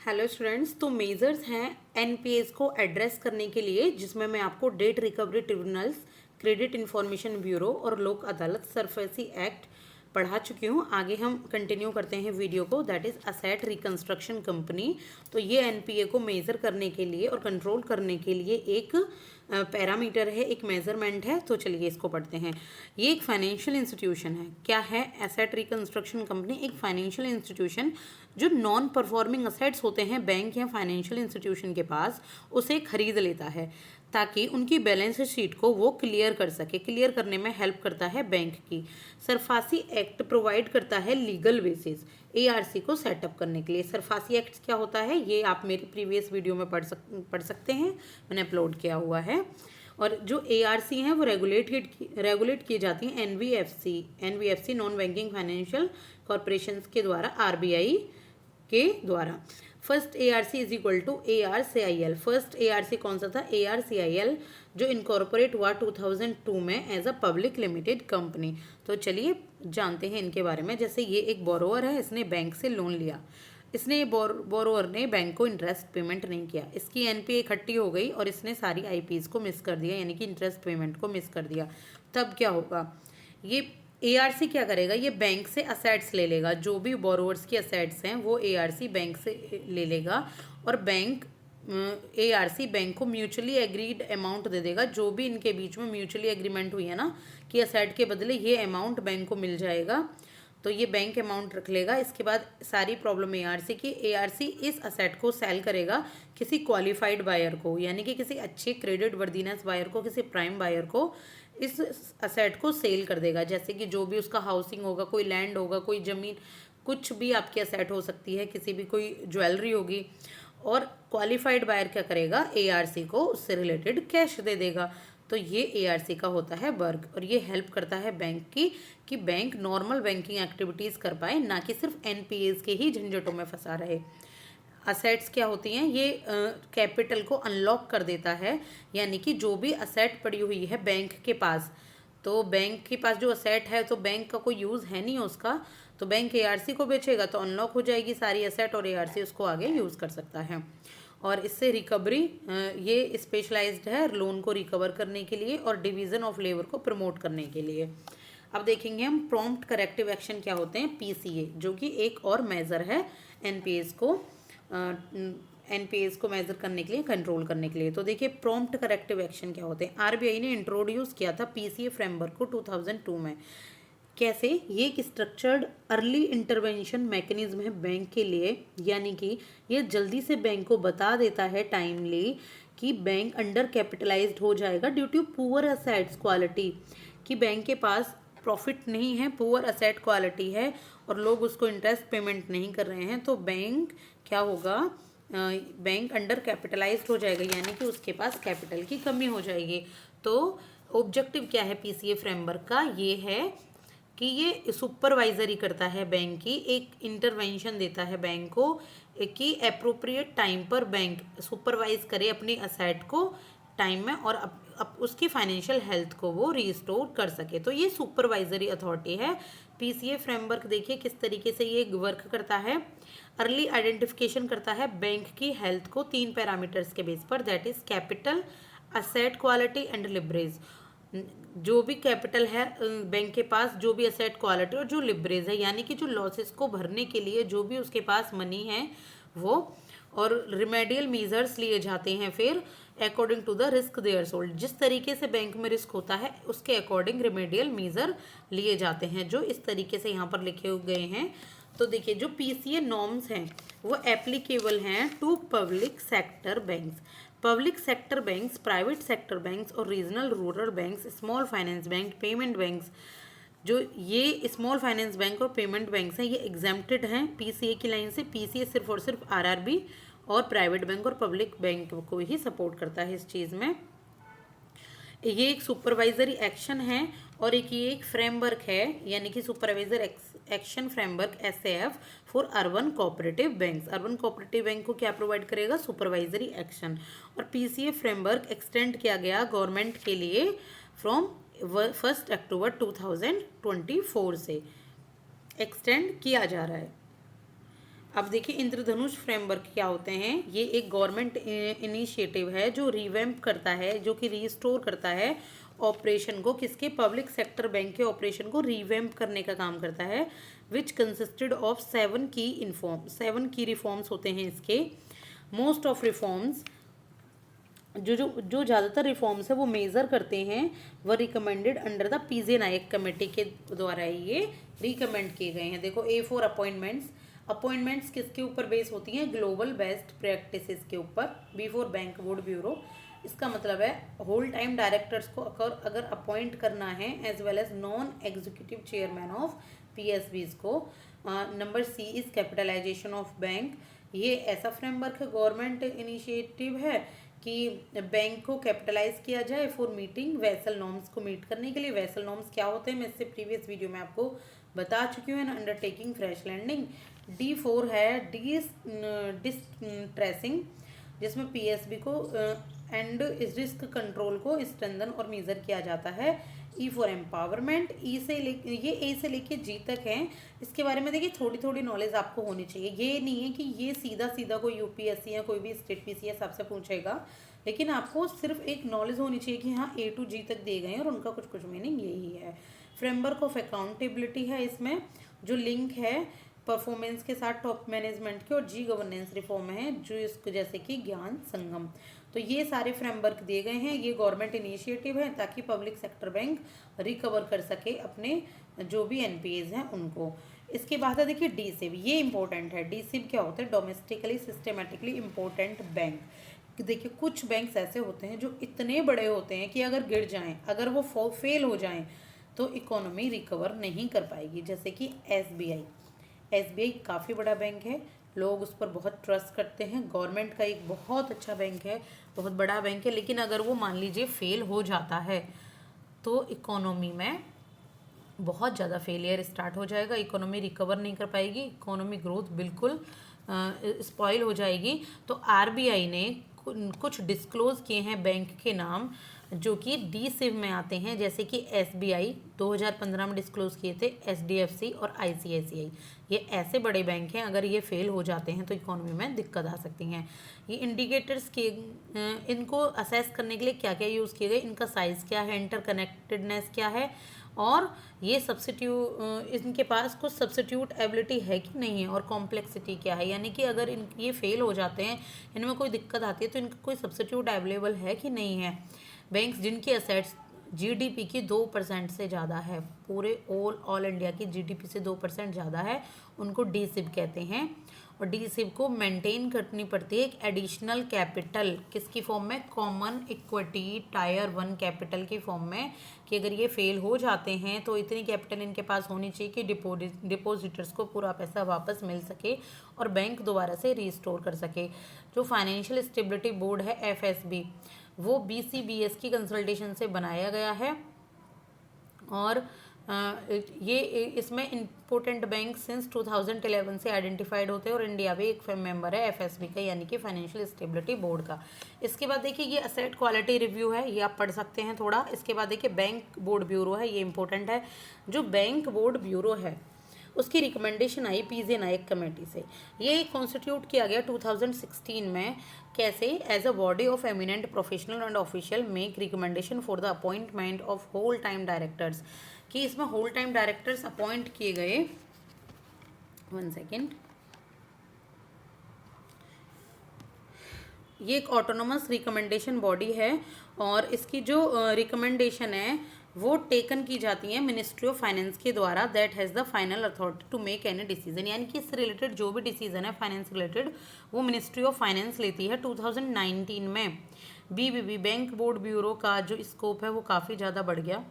Hello students, तो measures हैं NPS को एड्रेस करने के लिए, जिसमें मैं आपको date recovery tribunals, credit information bureau और लोक अदालत सरफेसी एक्ट पढ़ा चुकी हूँ। आगे हम कंटिन्यू करते हैं वीडियो को, that is asset reconstruction company. तो ये एनपीए को मेज़र करने के लिए और कंट्रोल करने के लिए एक पैरामीटर है, एक मेजरमेंट है। तो चलिए इसको पढ़ते हैं। ये एक फाइनेंशियल इंस्टीट्यूशन है। क्या है एसेट रिकंस्ट्रक्शन कंपनी? एक फाइनेंशियल इंस्टीट्यूशन जो नॉन परफॉर्मिंग असेट्स होते हैं बैंक या फाइनेंशियल इंस्टीट्यूशन के पास, उसे खरीद लेता है ताकि उनकी बैलेंस शीट को वो क्लियर कर सके। क्लियर करने में हेल्प करता है बैंक की। सरफासी एक्ट प्रोवाइड करता है लीगल बेसिस एआरसी को सेटअप करने के लिए। सरफासी एक्ट क्या होता है ये आप मेरी प्रीवियस वीडियो में पढ़ सकते हैं, मैंने अपलोड किया हुआ है। और जो एआरसी हैं वो रेगुलेट की जाती हैं NBFC non banking financial corporations के द्वारा, आरबीआई के द्वारा। First ARC is equal to ARCIL। First ARC कौन सा था? ARCIL, जो इनकॉर्पोरेट हुआ 2002 में as a public limited company. तो चलिए जानते हैं इनके बारे में। जैसे ये एक बोरोवर है, इसने बैंक से लोन लिया। इसने बोरोवर ने बैंक को इंटरेस्ट पेमेंट नहीं किया। इसकी एनपीए इकट्ठी हो गई और इसने सारी आईपीज को मिस कर दिया, यानी कि इंटरेस्ट पेमेंट को मिस कर दिया। तब क्या होगा? ये एआरसी क्या करेगा? ये बैंक से असेट्स ले लेगा। जो भी बोरोवर्स की असेट्स हैं वो एआरसी बैंक से ले लेगा और बैंक एआरसी बैंक को म्यूचुअली एग्रीड अमाउंट दे देगा। जो भी इनके बीच में म्यूचुअली एग्रीमेंट हुई है ना कि असेट के बदले ये अमाउंट बैंक को मिल जाएगा, तो ये बैंक अमाउंट रख लेगा। इसके बाद सारी प्रॉब्लम एआरसी की। एआरसी इस असेट को सेल करेगा किसी क्वालिफाइड बायर को, यानी कि किसी अच्छे क्रेडिट वर्दीनेस बायर को, किसी प्राइम बायर को इस असेट को सेल कर देगा। जैसे कि जो भी उसका हाउसिंग होगा, कोई लैंड होगा, कोई ज़मीन, कुछ भी आपकी असेट हो सकती है, किसी भी कोई ज्वेलरी होगी। और क्वालिफाइड बायर क्या करेगा? एआरसी को उससे रिलेटेड कैश दे देगा। तो ये एआरसी का होता है वर्क, और ये हेल्प करता है बैंक की कि बैंक नॉर्मल बैंकिंग एक्टिविटीज़ कर पाए, ना कि सिर्फ एनपीएस के ही झंझटों में फंसा रहे। असेट्स क्या होती हैं? ये कैपिटल को अनलॉक कर देता है, यानी कि जो भी असेट पड़ी हुई है बैंक के पास, तो बैंक के पास जो असेट है तो बैंक का कोई यूज़ है नहीं उसका, तो बैंक एआरसी को बेचेगा तो अनलॉक हो जाएगी सारी असेट और एआरसी उसको आगे यूज़ कर सकता है। और इससे रिकवरी, ये स्पेशलाइज्ड है लोन को रिकवर करने के लिए और डिवीज़न ऑफ लेबर को प्रमोट करने के लिए। अब देखेंगे हम प्रॉम्प्ट करेक्टिव एक्शन क्या होते हैं, पीसीए, जो कि एक और मेजर है एनपीएस को मेजर करने के लिए, कंट्रोल करने के लिए। तो देखिए प्रॉम्प्ट करेक्टिव एक्शन क्या होते हैं। आरबीआई ने इंट्रोड्यूस किया था पीसीए फ्रेमवर्क को 2002 में। कैसे? ये एक स्ट्रक्चर्ड अर्ली इंटरवेंशन मैकेनिज्म है बैंक के लिए, यानी कि ये जल्दी से बैंक को बता देता है टाइमली कि बैंक अंडर कैपिटलाइज्ड हो जाएगा due to poor assets quality, कि बैंक के पास प्रॉफिट नहीं है, पुअर असेट क्वालिटी है और लोग उसको इंटरेस्ट पेमेंट नहीं कर रहे हैं, तो बैंक क्या होगा? बैंक अंडर कैपिटलाइज्ड हो जाएगा, यानी कि उसके पास कैपिटल की कमी हो जाएगी। तो ऑब्जेक्टिव क्या है पीसीए फ्रेमवर्क का? ये है कि ये सुपरवाइजरी करता है बैंक की, एक इंटरवेंशन देता है बैंक को कि अप्रोप्रिएट टाइम पर बैंक सुपरवाइज करे अपनी असेट को टाइम में, और अब उसकी फाइनेंशियल हेल्थ को वो रिस्टोर कर सके। तो ये सुपरवाइजरी अथॉरिटी है। पीसीए फ्रेमवर्क देखिए किस तरीके से ये वर्क करता है। अर्ली आइडेंटिफिकेशन करता है बैंक की हेल्थ को 3 पैरामीटर्स के बेस पर, that is capital, asset quality and leverage. जो भी कैपिटल है बैंक के पास, जो भी असेट क्वालिटी और जो लिवरेज है, यानी कि जो लॉसेस को भरने के लिए जो भी उसके पास मनी है वो, और रिमेडियल मेजर्स लिए जाते हैं फिर according to the risk they're sold. जिस तरीके से बैंक में रिस्क होता है उसके अकॉर्डिंग रिमेडियल मेजर लिए जाते हैं, जो इस तरीके से यहाँ पर लिखे गए हैं। तो देखिए जो पीसीए नॉर्म्स हैं वो एप्लीकेबल हैं to public sector banks, public sector banks, private sector banks और regional rural banks, small finance bank, payment banks. जो ये स्मॉल फाइनेंस बैंक और पेमेंट बैंक्स हैं ये एग्जेम्प्टेड हैं पीसीए की लाइन से। पीसीए सिर्फ और सिर्फ आरआरबी और प्राइवेट बैंक और पब्लिक बैंक को ही सपोर्ट करता है इस चीज़ में। ये एक सुपरवाइजरी एक्शन है और ये एक फ्रेमवर्क है, यानी कि supervisor action framework SAF for urban cooperative banks. Urban cooperative bank को क्या प्रोवाइड करेगा? Supervisory action. और पीसीए फ्रेमवर्क एक्सटेंड किया गया गवर्नमेंट के लिए फ्रॉम 1 अक्टूबर 2024 से एक्सटेंड किया जा रहा है। अब देखिए इंद्रधनुष फ्रेमवर्क क्या होते हैं। ये एक गवर्नमेंट इनिशिएटिव है जो रिवैम्प करता है, जो कि रीस्टोर करता है ऑपरेशन को, किसके, पब्लिक सेक्टर बैंक के ऑपरेशन को रिवैम्प करने का काम करता है। विच कंसिस्टेड ऑफ 7 की रिफॉर्म्स होते हैं इसके। मोस्ट ऑफ रिफॉर्म्स, जो ज़्यादातर रिफॉर्म्स है वो मेज़र करते हैं, वह recommended under the P J Nayak committee के द्वारा ये रिकमेंड किए गए हैं। देखो A4 अपॉइंटमेंट्स किसके ऊपर बेस होती हैं, ग्लोबल बेस्ट प्रैक्टिसेस के ऊपर। B4 बैंक बोर्ड ब्यूरो, इसका मतलब है होल टाइम डायरेक्टर्स को अगर अपॉइंट करना है, as well as non executive chairman of PSBs को। Number C is capitalisation of bank. ये ऐसा फ्रेमवर्क है, गवर्नमेंट इनिशिएटिव है कि बैंक को कैपिटलाइज किया जाए फॉर मीटिंग वेसल नॉर्म्स को मीट करने के लिए। वेसल नॉर्म्स क्या होते हैं, मैं इससे प्रीवियस वीडियो में आपको बता चुकी हूँ। Undertaking fresh landing. D4 है डिस्ट्रेसिंग, जिसमें PSB को एंड रिस्क कंट्रोल को स्ट्रेंथन और मेजर किया जाता है। E4 empowerment. ये A से लेके G तक है। इसके बारे में देखिए थोड़ी थोड़ी नॉलेज आपको होनी चाहिए। ये नहीं है कि ये सीधा सीधा कोई UPSC या कोई भी स्टेट PCS आपसे पूछेगा, लेकिन आपको सिर्फ एक नॉलेज होनी चाहिए कि हाँ A to G तक दिए गए हैं और उनका कुछ कुछ मीनिंग यही है। फ्रेमवर्क ऑफ अकाउंटेबिलिटी है इसमें, जो लिंक है परफॉर्मेंस के साथ टॉप मैनेजमेंट के, और G गवर्नेंस रिफॉर्म है जो इसको, जैसे कि ज्ञान संगम। तो ये सारे फ्रेमवर्क दिए गए हैं। ये गवर्नमेंट इनिशिएटिव है ताकि पब्लिक सेक्टर बैंक रिकवर कर सके अपने जो भी NPAs हैं उनको। इसके बाद है देखिए DSIB, ये इंपॉर्टेंट है। DSIB क्या होता है, डोमेस्टिकली सिस्टमेटिकली इम्पोर्टेंट बैंक। देखिए कुछ बैंक्स ऐसे होते हैं जो इतने बड़े होते हैं कि अगर गिर जाएं, अगर वो फेल हो जाएं, तो इकोनॉमी रिकवर नहीं कर पाएगी। जैसे कि SBI काफ़ी बड़ा बैंक है, लोग उस पर बहुत ट्रस्ट करते हैं, गवर्नमेंट का एक बहुत अच्छा बैंक है, बहुत बड़ा बैंक है, लेकिन अगर वो मान लीजिए फेल हो जाता है तो इकोनॉमी में बहुत ज़्यादा फेलियर स्टार्ट हो जाएगा, इकोनॉमी रिकवर नहीं कर पाएगी, इकोनॉमी ग्रोथ बिल्कुल स्पॉइल हो जाएगी। तो RBI ने कुछ डिस्क्लोज किए हैं बैंक के नाम जो कि DSIB में आते हैं, जैसे कि SBI 2015 में डिस्क्लोज किए थे, HDFC और ICICI। ये ऐसे बड़े बैंक हैं, अगर ये फेल हो जाते हैं तो इकोनॉमी में दिक्कत आ सकती हैं। ये इंडिकेटर्स के इनको असेस करने के लिए क्या क्या यूज़ किए गए, इनका साइज़ क्या है, इंटरकनेक्टेडनेस क्या है, और ये इनके पास कुछ सब्सिट्यूट एबिलिटी है कि नहीं है, और कॉम्प्लेक्सिटी क्या है, यानी कि अगर ये फेल हो जाते हैं, इनमें कोई दिक्कत आती है तो इनका कोई सब्सिट्यूट अवेलेबल है कि नहीं है। बैंक्स जिनकी असेट्स GDP की 2% से ज़्यादा है, पूरे ऑल इंडिया की GDP से 2% ज़्यादा है, उनको DSIB कहते हैं। और DSIB को मेंटेन करनी पड़ती है एक एडिशनल कैपिटल, किसकी फॉर्म में, कॉमन इक्विटी टायर 1 कैपिटल की फॉर्म में, कि अगर ये फेल हो जाते हैं तो इतनी कैपिटल इनके पास होनी चाहिए कि डिपोजिटर्स को पूरा पैसा वापस मिल सके और बैंक दोबारा से रीस्टोर कर सके। जो फाइनेंशियल स्टेबिलिटी बोर्ड है FSB, वो BCBS की कंसल्टेशन से बनाया गया है, और ये इसमें इम्पोर्टेंट बैंक सिंस 2011 से आइडेंटिफाइड होते हैं, और इंडिया भी एक मेंबर है FSB का, यानी कि फाइनेंशियल स्टेबिलिटी बोर्ड का। इसके बाद देखिए ये असेट क्वालिटी रिव्यू है, ये आप पढ़ सकते हैं थोड़ा। इसके बाद देखिए बैंक बोर्ड ब्यूरो है, ये इंपॉर्टेंट है। जो बैंक बोर्ड ब्यूरो है उसकी रिकमेंडेशन आई पीजे नायक कमेटी से। ये कॉन्स्टिट्यूट किया गया 2016 में। कैसे, as a body of eminent professional and official make recommendation for the appointment of whole time directors, कि इसमें होल टाइम डायरेक्टर्स अपॉइंट किए गए। 1 सेकेंड। ये एक ऑटोनोमस रिकमेंडेशन बॉडी है, और इसकी जो रिकमेंडेशन है वो टेकन की जाती है मिनिस्ट्री ऑफ फाइनेंस के द्वारा, that has the final authority to make any decision, यानी कि इससे रिलेटेड जो भी डिसीजन है फाइनेंस रिलेटेड वो मिनिस्ट्री ऑफ फाइनेंस लेती है। 2019 में BBB बैंक बोर्ड ब्यूरो का जो स्कोप है वो काफ़ी ज़्यादा बढ़ गया,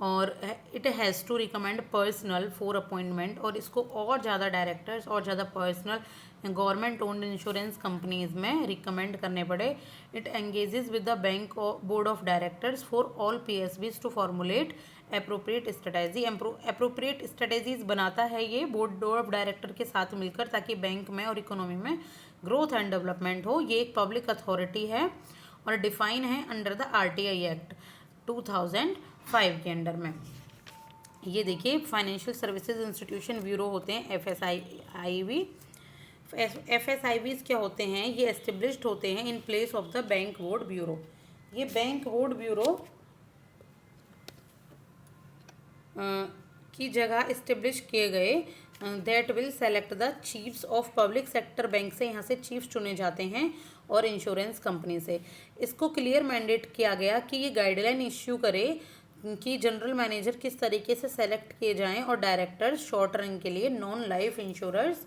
और it has to recommend personnel for appointment, और इसको और ज़्यादा डायरेक्टर्स और ज़्यादा personnel government owned insurance companies में रिकमेंड करने पड़े। It engages with the bank board of directors for all PSBs to formulate appropriate strategy. Appropriate strategies बनाता है ये बोर्ड ऑफ डायरेक्टर के साथ मिलकर, ताकि बैंक में और इकोनॉमी में ग्रोथ एंड डेवलपमेंट हो। ये एक पब्लिक अथॉरिटी है और डिफाइन है अंडर द RTI एक्ट 2005 के अंडर में। ये देखिए फाइनेंशियल सर्विसेज इंस्टीट्यूशन ब्यूरो होते हैं FSIIB, FSIBs क्या होते हैं, ये एस्टेब्लिश्ड होते हैं in place of the bank board bureau. ये बैंक बोर्ड ब्यूरो की जगह इस्टेब्लिश किए गए, that will select the chiefs of public sector bank से यहाँ से चीफ्स चुने जाते हैं और इंश्योरेंस कंपनी से। इसको क्लियर मैंडेट किया गया कि ये गाइडलाइन इश्यू करे कि जनरल मैनेजर किस तरीके से सेलेक्ट किए जाएं और डायरेक्टर्स शॉर्ट रन के लिए non life insurers,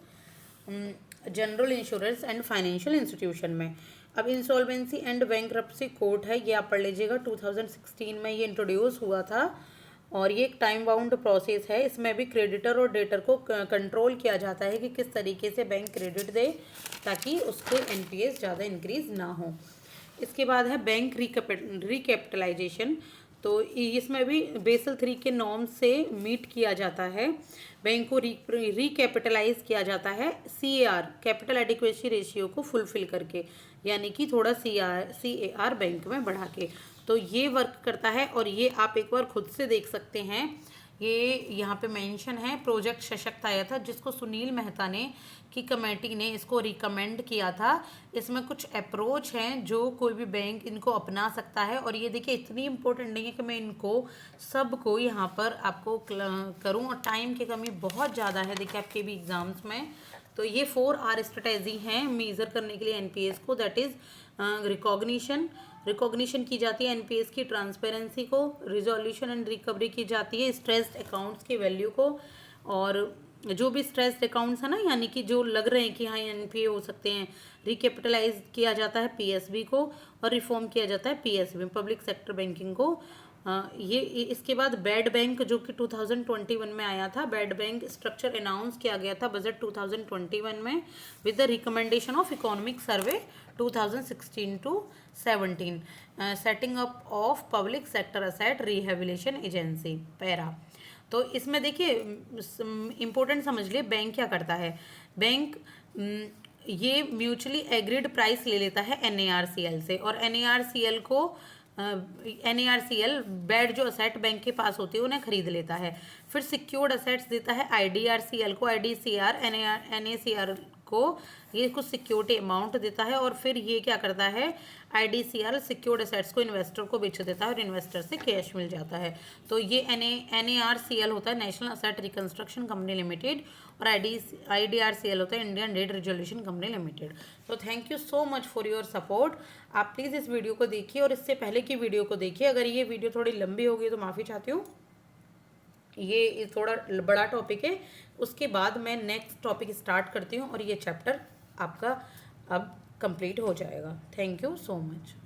general insurance and financial institution में। अब इंसॉल्वेंसी एंड बैंकरप्सी कोर्ट है, ये आप पढ़ लीजिएगा, 2016 में ये इंट्रोड्यूस हुआ था और ये एक टाइम बाउंड प्रोसेस है। इसमें भी क्रेडिटर और डेटर को कंट्रोल किया जाता है कि किस तरीके से बैंक क्रेडिट दे ताकि उसके NPS ज़्यादा इंक्रीज ना हो। इसके बाद है बैंक रिकैपिटलाइजेशन, तो इसमें भी बेसल 3 के नॉर्म से मीट किया जाता है। बैंक को रिकैपिटलाइज किया जाता है CAR कैपिटल एडिक्वेसी रेशियो को फुलफिल करके, यानी कि थोड़ा CAR बैंक में बढ़ा के। तो ये वर्क करता है और ये आप एक बार खुद से देख सकते हैं। ये यहाँ पे मेंशन है, प्रोजेक्ट सशक्त आया था जिसको सुनील मेहता ने की कमेटी ने इसको रिकमेंड किया था। इसमें कुछ अप्रोच हैं जो कोई भी बैंक इनको अपना सकता है और ये देखिए इतनी इम्पोर्टेंट नहीं है कि मैं इनको सबको यहाँ पर आपको करूँ और टाइम की कमी बहुत ज़्यादा है देखिए आपके भी एग्ज़ाम्स में। तो ये 4R स्ट्रेटेजी हैं मेज़र करने के लिए NPS को, दैट इज़ रिकॉग्निशन की जाती है NPS की, ट्रांसपेरेंसी को, रिजोल्यूशन एंड रिकवरी की जाती है स्ट्रेस्ड अकाउंट्स की वैल्यू को, और जो भी स्ट्रेस्ड अकाउंट्स है ना यानी कि जो लग रहे हैं कि हाँ NPA हो सकते हैं, रिकैपिटलाइज किया जाता है PSB को और रिफॉर्म किया जाता है PSB पब्लिक सेक्टर बैंकिंग को। ये इसके बाद बैड बैंक जो कि 2021 में आया था, बैड बैंक स्ट्रक्चर अनाउंस किया गया था बजट 2021 में with the recommendation of economic survey 2016 to 17, setting up of public sector asset rehabilitation agency para. तो इसमें देखिए इम्पोर्टेंट समझ लिए बैंक क्या करता है। बैंक ये म्यूचुअली एग्रीड प्राइस ले लेता है NARCL से और NARCL को NARCL बैड जो असेट बैंक के पास होती है उन्हें खरीद लेता है, फिर सिक्योर्ड असेट्स देता है IDRCL को, IDCR NACR को ये कुछ सिक्योरिटी अमाउंट देता है और फिर ये क्या करता है IDCR सिक्योर्ड असेट्स को इन्वेस्टर को बेच देता है और इन्वेस्टर से कैश मिल जाता है। तो ये NARCL होता है national asset reconstruction company limited और IDRCL होता है Indian debt resolution company limited. तो thank you so much for your support. आप प्लीज़ इस वीडियो को देखिए और इससे पहले की वीडियो को देखिए। अगर ये वीडियो थोड़ी लंबी होगी तो माफ़ी चाहती हूँ, ये थोड़ा बड़ा टॉपिक है। उसके बाद मैं नेक्स्ट टॉपिक स्टार्ट करती हूँ और ये चैप्टर आपका अब कंप्लीट हो जाएगा। Thank you so much.